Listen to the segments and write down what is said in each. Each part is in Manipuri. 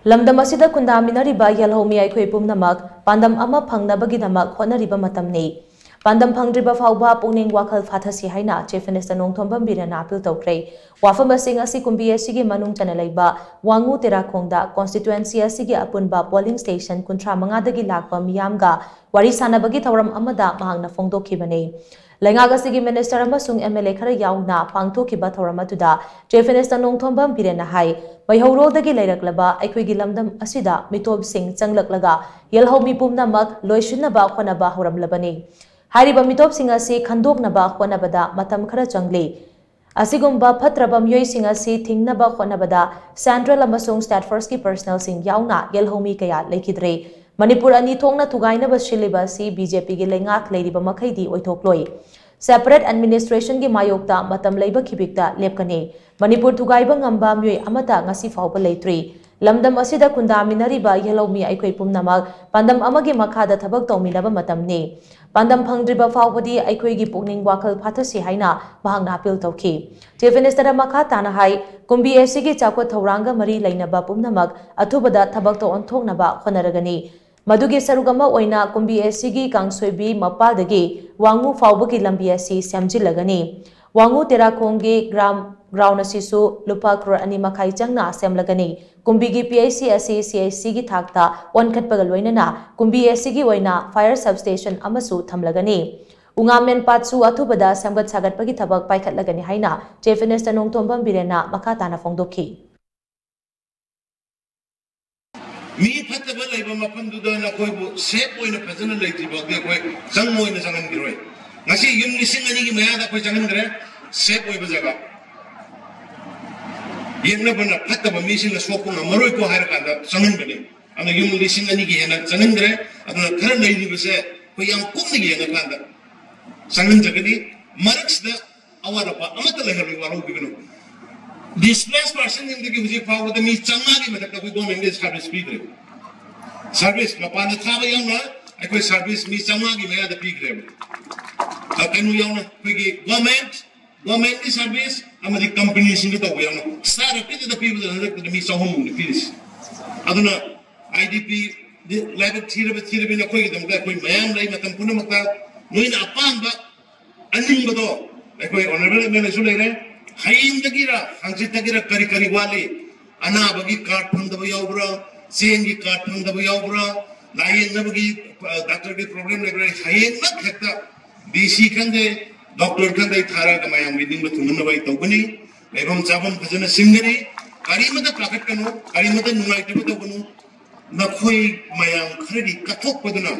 lamdam asida kundaminariba yalhomi aikhoi pumnamak pandam ama phangnabaginamak honariba matamni pandam phangdriba fawba pungning wakhal phathasi haina Chief Minister Nongthombam Birana appeal tawkre wafam asing asi kumbi asigi manung chana leiba wangu terakhongda constituency asigi apunba polling station kunthra mangadagi lakpa miyamga wari sanabagi thawram amada mahangna phongdokhibani Lengagasigi Minister amasung MLA khara yauna pangthokiba thawramatuda Chief Minister Nongthombam Birana hai Maihaurodagi leiraklaba aikhoigi lamdam asida mitob sing changlaklaga yelhomi pumnamak loisinaba khonaba horamlabani Hariba mitop sing asi khandoknaba khonabada matam khara changli asigumba phatraba myoi sing asi thingnaba khonabada Central amasung State First ki personnel sing yauna yelhomi kaya lekhidre Manipur ani thongna thugaina ba shiliba si BJP gi lengak leiriba makhaidi oithokloi Separate administration gi mayokta matam leiba khibikta lepkani Manipur thugaiba ngamba myoi amata ngasi fawba leitri lamdam asida kundaminariba yelhomi aikhoi pumnamak pandam amagi makhada thabak tawminaba matamni pandam phangdriba fawbadi aikhoi gi pukning wakhal phathasi haina mahangna appeal tawki Chief Minister makha tana hai kumbi FC gi chakwa thoranga mari leinaba pumnamak athubada thabak to onthoknaba khonaragani Madugi sarugama oina kumbi SC gi kangsoibi mapaldagi wangu fawbagi lambi asi semjilagani wangu terakhonggi ground asisu lupa crore ani makhai changna semlagani kumbi gi PIC asi CIC gi thakta onkhatpaga loinana kumbi SC gi oina fire substation amasu thamlagani Ungamen patsu athubada samgat sagatpagi thabak paikhatlagani haina Chief Minister Nongthombam Birana makha tana phongdokhi Mi fataba laiba mafam duda na koi bu sep oina phajana laiti ba ge koi sang oina sangan giroi ngasi yum lising ani gi maya da koi sangan gre sep oi ba jaga yengna bana fataba mi sing sok ko maroi ko har ka da sangan bane ana yum lising ani gi hena sangan gre aduna thar nei di bese ko yang kum ni gi hena ka da sangan jagani maraks da awara pa amata leharu waro bigno Displaced person in the music power the me changari matak koi government is service pigre service mapan thaba yauna akoi service me changari me da pigre akanu yauna koi government is service amadi company sing to yauna sar pid the people that me sahom ni finis aduna IDP level thira na koi dam koi mayam lai matam puna makta noina apamba aning bado akoi honorable me su lai Hain dagira, hangsit dagira kari wali, ana bagi card phangdaba yaubra, sen gi card phangdaba yaubra, lain na bagi doctor ki problem lagre, hain na khekta DC khande, doctor khande thara kamayam meeting ba thunna bai tawbani, lebam chabam khajana singari, karimata prakat kanu, karimata nungai tibu tawbanu, nakhoi mayam kharidi kathok paduna,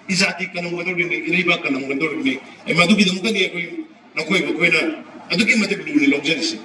izati kanang wadorni, iriba kanang wadorni, madu ki damukani akoi nakhoi bakoi na Aduki matik dulu ni logjan sih.